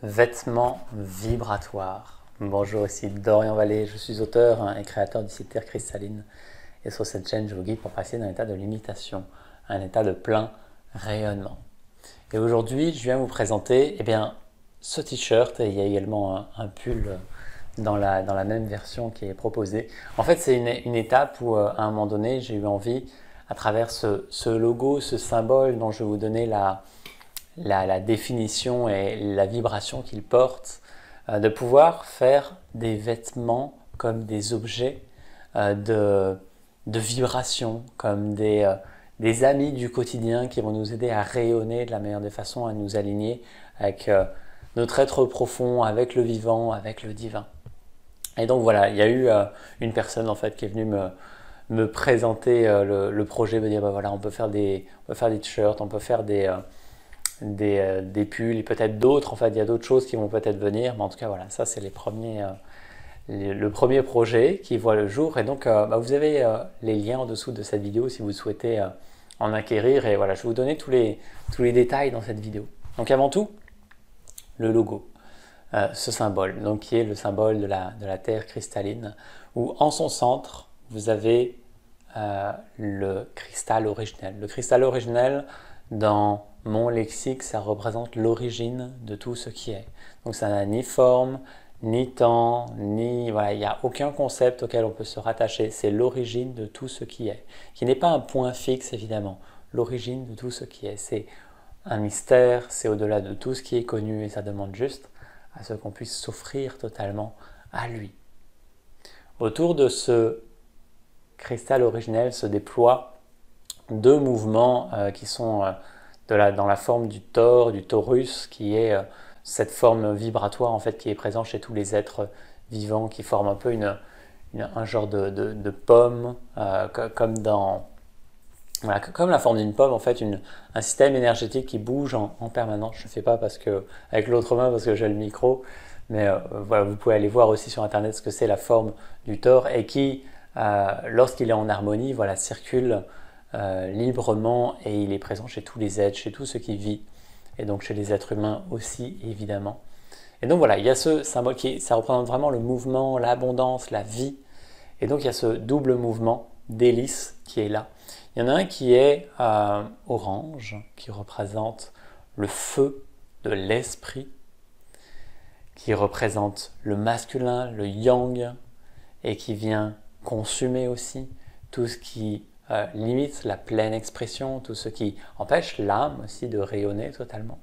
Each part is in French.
Vêtements vibratoires. Bonjour, ici Dorian Vallée, je suis auteur et créateur du site Terre Cristalline. Et sur cette chaîne, je vous guide pour passer d'un état de limitation à un état de plein rayonnement. Et aujourd'hui, je viens vous présenter ce t-shirt, et il y a également un pull dans la même version qui est proposée. En fait, c'est une étape où, à un moment donné, j'ai eu envie, à travers ce logo, ce symbole dont je vais vous donner la définition et la vibration qu'il porte, de pouvoir faire des vêtements comme des objets de vibration, comme des amis du quotidien qui vont nous aider à rayonner de la meilleure des façons, à nous aligner avec notre être profond, avec le vivant, avec le divin. Et donc voilà, il y a eu une personne en fait qui est venue me présenter le projet, me dire voilà, on peut faire des t-shirts, on peut faire des pulls et peut-être d'autres. En fait, il y a d'autres choses qui vont peut-être venir, mais en tout cas, voilà, ça c'est le premier projet qui voit le jour. Et donc, vous avez les liens en dessous de cette vidéo si vous souhaitez en acquérir. Et voilà, je vais vous donner tous les détails dans cette vidéo. Donc, avant tout, le logo, ce symbole, donc qui est le symbole de la terre cristalline, où en son centre, vous avez le cristal originel. Le cristal originel, dans mon lexique, ça représente l'origine de tout ce qui est. Donc ça n'a ni forme, ni temps, voilà, il n'y a aucun concept auquel on peut se rattacher. C'est l'origine de tout ce qui est, qui n'est pas un point fixe évidemment. L'origine de tout ce qui est, c'est un mystère, c'est au-delà de tout ce qui est connu et ça demande juste à ce qu'on puisse s'offrir totalement à lui. Autour de ce cristal originel se déploient deux mouvements qui sont dans la forme du taurus, qui est cette forme vibratoire en fait qui est présente chez tous les êtres vivants, qui forment un peu un genre de pomme, comme la forme d'une pomme, en fait, un système énergétique qui bouge en permanence. Je ne fais pas avec l'autre main parce que j'ai le micro, mais voilà, vous pouvez aller voir aussi sur internet ce que c'est la forme du taure et qui, lorsqu'il est en harmonie, voilà, circule librement et il est présent chez tous les êtres, chez tout ce qui vit et donc chez les êtres humains aussi évidemment. Et donc voilà, il y a ce symbole ça représente vraiment le mouvement, l'abondance, la vie. Et donc il y a ce double mouvement d'hélice qui est là. Il y en a un qui est orange, qui représente le feu de l'esprit, qui représente le masculin, le yang, et qui vient consumer aussi tout ce qui limite la pleine expression, tout ce qui empêche l'âme aussi de rayonner totalement.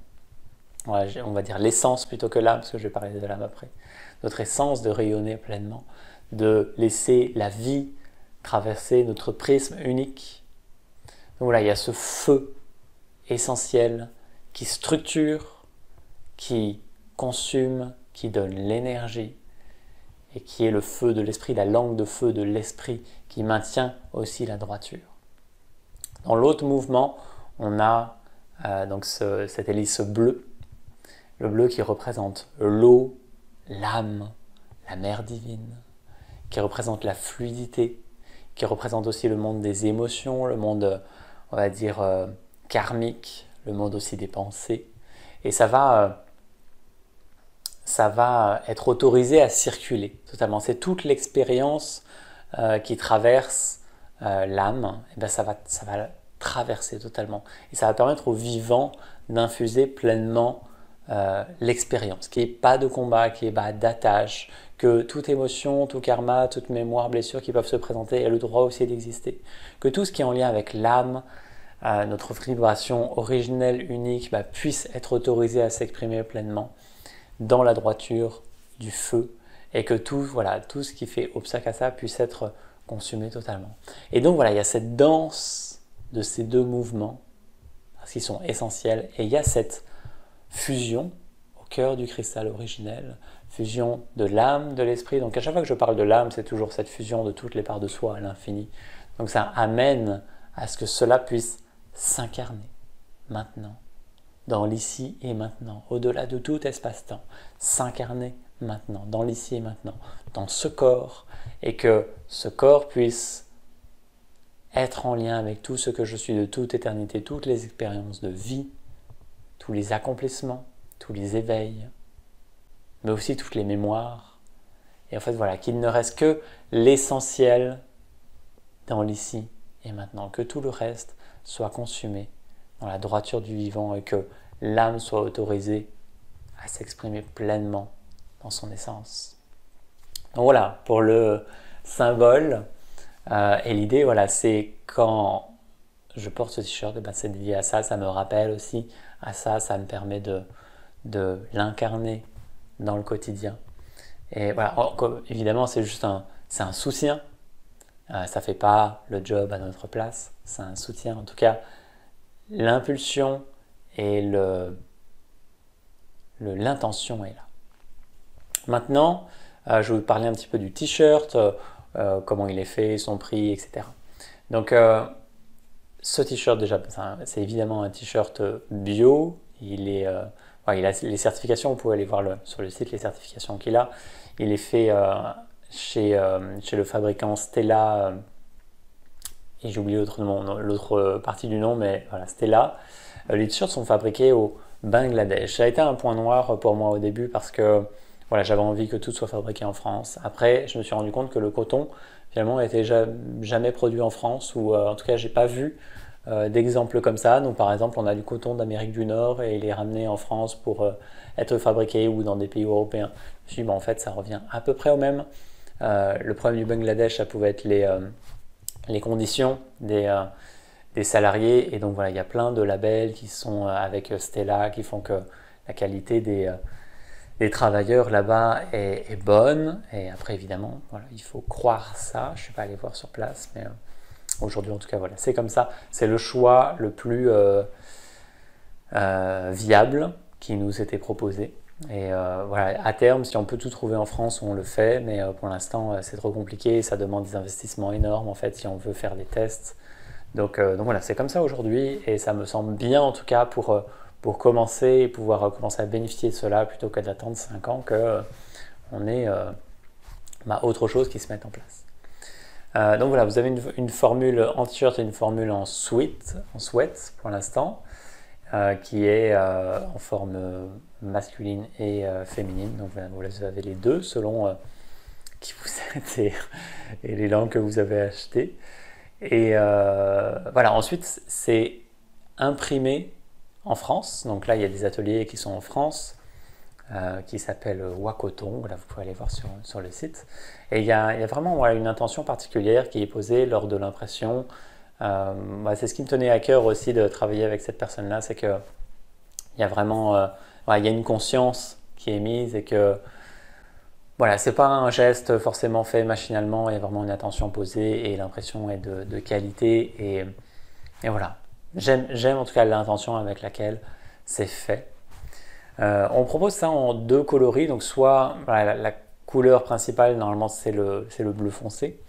Voilà, on va dire l'essence plutôt que l'âme, parce que je vais parler de l'âme après. Notre essence de rayonner pleinement, de laisser la vie traverser notre prisme unique. Donc voilà, il y a ce feu essentiel qui structure, qui consume, qui donne l'énergie, et qui est le feu de l'esprit, la langue de feu de l'esprit, qui maintient aussi la droiture. Dans l'autre mouvement, on a cette hélice bleue, le bleu qui représente l'eau, l'âme, la mer divine, qui représente la fluidité, qui représente aussi le monde des émotions, le monde, on va dire, karmique, le monde aussi des pensées. Et ça va être autorisé à circuler totalement. C'est toute l'expérience qui traverse l'âme, et ça va traverser totalement. Et ça va permettre au vivant d'infuser pleinement l'expérience, qu'il n'y ait pas de combat, qu'il n'y ait pas d'attache, que toute émotion, tout karma, toute mémoire, blessure qui peuvent se présenter ait le droit aussi d'exister. Que tout ce qui est en lien avec l'âme, notre vibration originelle, unique, puisse être autorisé à s'exprimer pleinement dans la droiture du feu et que tout ce qui fait obstacle à ça puisse être consumé totalement. Et donc voilà, il y a cette danse de ces deux mouvements parce qu'ils sont essentiels et il y a cette fusion au cœur du cristal originel, fusion de l'âme, de l'esprit. Donc à chaque fois que je parle de l'âme, c'est toujours cette fusion de toutes les parts de soi à l'infini. Donc ça amène à ce que cela puisse s'incarner maintenant, dans l'ici et maintenant, au-delà de tout espace-temps, s'incarner maintenant, dans l'ici et maintenant, dans ce corps, et que ce corps puisse être en lien avec tout ce que je suis de toute éternité, toutes les expériences de vie, tous les accomplissements, tous les éveils, mais aussi toutes les mémoires. Et en fait, voilà, qu'il ne reste que l'essentiel dans l'ici et maintenant, que tout le reste soit consumé dans la droiture du vivant et que l'âme soit autorisée à s'exprimer pleinement dans son essence. Donc voilà, pour le symbole, et l'idée, voilà, c'est quand je porte ce t-shirt, c'est dédié à ça, ça me rappelle aussi à ça, ça me permet de l'incarner dans le quotidien. Et voilà, évidemment, c'est juste c'est un soutien. Ça ne fait pas le job à notre place, c'est un soutien. En tout cas, l'impulsion et l'intention est là. Maintenant, je vais vous parler un petit peu du t-shirt, comment il est fait, son prix, etc. Donc, ce t-shirt, déjà, c'est évidemment un t-shirt bio. Il a les certifications, vous pouvez aller voir sur le site les certifications qu'il a. Il est fait chez le fabricant Stella, et j'ai oublié l'autre partie du nom, mais voilà, Stella. Les t-shirts sont fabriqués au Bangladesh. Ça a été un point noir pour moi au début parce que voilà, j'avais envie que tout soit fabriqué en France. Après, je me suis rendu compte que le coton, finalement, n'était jamais produit en France, ou en tout cas, j'ai pas vu d'exemples comme ça. Donc, par exemple, on a du coton d'Amérique du Nord et il est ramené en France pour être fabriqué ou dans des pays européens. Je me suis dit, en fait, ça revient à peu près au même. Le problème du Bangladesh, ça pouvait être les conditions des salariés. Et donc, voilà, il y a plein de labels qui sont avec Stella qui font que la qualité des travailleurs là-bas est bonne. Et après, évidemment, voilà, il faut croire ça. Je ne suis pas allé voir sur place, mais aujourd'hui, en tout cas, voilà, c'est comme ça. C'est le choix le plus viable qui nous était proposé. Et voilà, à terme, si on peut tout trouver en France, on le fait, mais pour l'instant, c'est trop compliqué. Ça demande des investissements énormes, en fait, si on veut faire des tests. Donc voilà, c'est comme ça aujourd'hui, et ça me semble bien, en tout cas, pour commencer et pouvoir commencer à bénéficier de cela plutôt que d'attendre 5 ans qu'on ait autre chose qui se mette en place. Donc voilà, vous avez une formule en t-shirt et une formule en sweat pour l'instant, qui est en forme masculine et féminine. Donc voilà, vous avez les deux selon qui vous êtes et les langues que vous avez achetées. Et voilà, ensuite c'est imprimé en France. Donc là, il y a des ateliers qui sont en France qui s'appellent Wacoton. Voilà, vous pouvez aller voir sur le site. Et il y a vraiment voilà, une intention particulière qui est posée lors de l'impression. C'est ce qui me tenait à cœur aussi de travailler avec cette personne-là, c'est qu'il y a vraiment il y a une conscience qui est mise et que voilà, c'est pas un geste forcément fait machinalement, il y a vraiment une attention posée et l'impression est de qualité. Et voilà, j'aime en tout cas l'intention avec laquelle c'est fait. On propose ça en 2 coloris, donc soit voilà, la couleur principale normalement c'est le bleu foncé.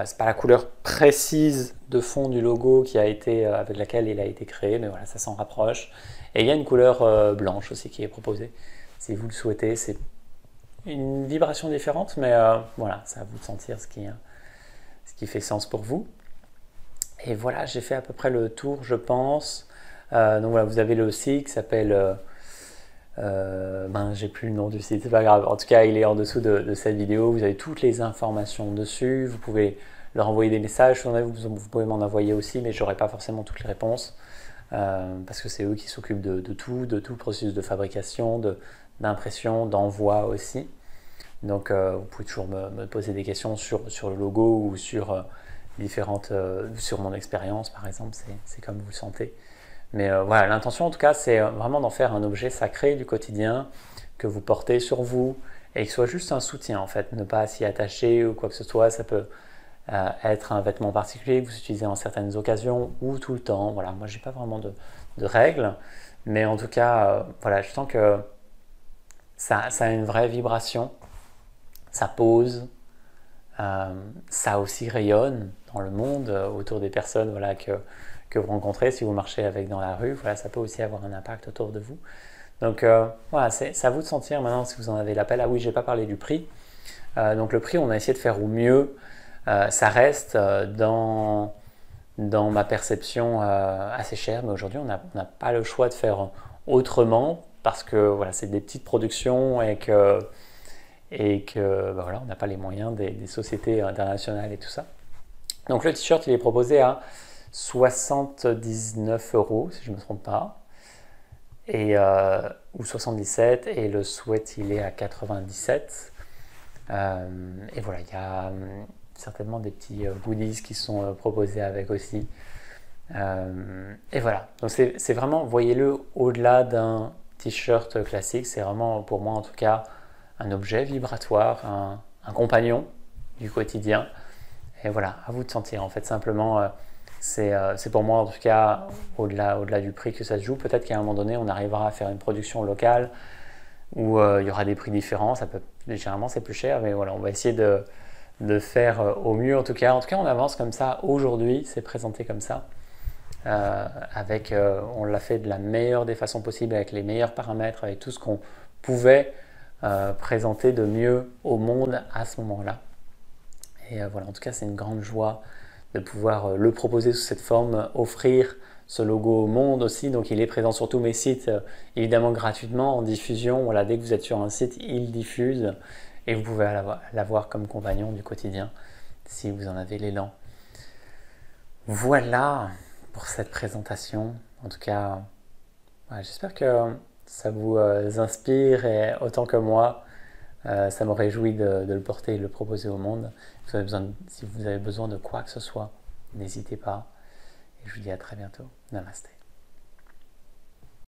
C'est pas la couleur précise de fond du logo avec laquelle il a été créé, mais voilà, ça s'en rapproche. Et il y a une couleur blanche aussi qui est proposée. Si vous le souhaitez, c'est une vibration différente, mais voilà, c'est à vous de sentir ce qui fait sens pour vous. Et voilà, j'ai fait à peu près le tour, je pense. Donc voilà, vous avez le site qui s'appelle... j'ai plus le nom du site, c'est pas grave. En tout cas, il est en dessous de cette vidéo. Vous avez toutes les informations dessus. Vous pouvez leur envoyer des messages. Vous pouvez m'en envoyer aussi, mais j'aurai pas forcément toutes les réponses parce que c'est eux qui s'occupent de tout le processus de fabrication, d'impression, d'envoi aussi. Donc, vous pouvez toujours me poser des questions sur le logo ou sur sur mon expérience, par exemple. C'est comme vous le sentez. Mais voilà, l'intention en tout cas, c'est vraiment d'en faire un objet sacré du quotidien que vous portez sur vous et qui soit juste un soutien en fait, ne pas s'y attacher ou quoi que ce soit. Ça peut être un vêtement particulier que vous utilisez en certaines occasions ou tout le temps. Voilà, moi j'ai pas vraiment de règles, mais en tout cas, voilà, je sens que ça a une vraie vibration, ça pose, ça aussi rayonne dans le monde autour des personnes voilà, que vous rencontrez, si vous marchez avec dans la rue, voilà, ça peut aussi avoir un impact autour de vous. Donc voilà, c'est à vous de sentir maintenant si vous en avez l'appel. Ah oui, j'ai pas parlé du prix. Donc le prix, on a essayé de faire au mieux. Ça reste dans ma perception assez cher, mais aujourd'hui on n'a pas le choix de faire autrement parce que voilà, c'est des petites productions et que voilà, on n'a pas les moyens des sociétés internationales et tout ça. Donc le t-shirt, il est proposé à 79 euros, si je ne me trompe pas, ou 77, et le sweat, il est à 97. Et voilà, il y a certainement des petits goodies qui sont proposés avec aussi. Et voilà, donc c'est vraiment, voyez-le, au-delà d'un t-shirt classique, c'est vraiment, pour moi en tout cas, un objet vibratoire, un compagnon du quotidien. Et voilà, à vous de sentir. En fait, simplement, c'est pour moi en tout cas, au-delà du prix que ça se joue. Peut-être qu'à un moment donné, on arrivera à faire une production locale où il y aura des prix différents. Généralement, c'est plus cher, mais voilà, on va essayer de faire au mieux. En tout cas, on avance comme ça. Aujourd'hui, c'est présenté comme ça. On l'a fait de la meilleure des façons possibles, avec les meilleurs paramètres, avec tout ce qu'on pouvait présenter de mieux au monde à ce moment-là. Et voilà, en tout cas, c'est une grande joie de pouvoir le proposer sous cette forme, offrir ce logo au monde aussi. Donc, il est présent sur tous mes sites, évidemment gratuitement, en diffusion. Voilà, dès que vous êtes sur un site, il diffuse et vous pouvez l'avoir comme compagnon du quotidien si vous en avez l'élan. Voilà pour cette présentation. En tout cas, j'espère que ça vous inspire et autant que moi. Ça me réjouit de le porter et de le proposer au monde. Si vous avez besoin de quoi que ce soit, n'hésitez pas. Et je vous dis à très bientôt. Namasté.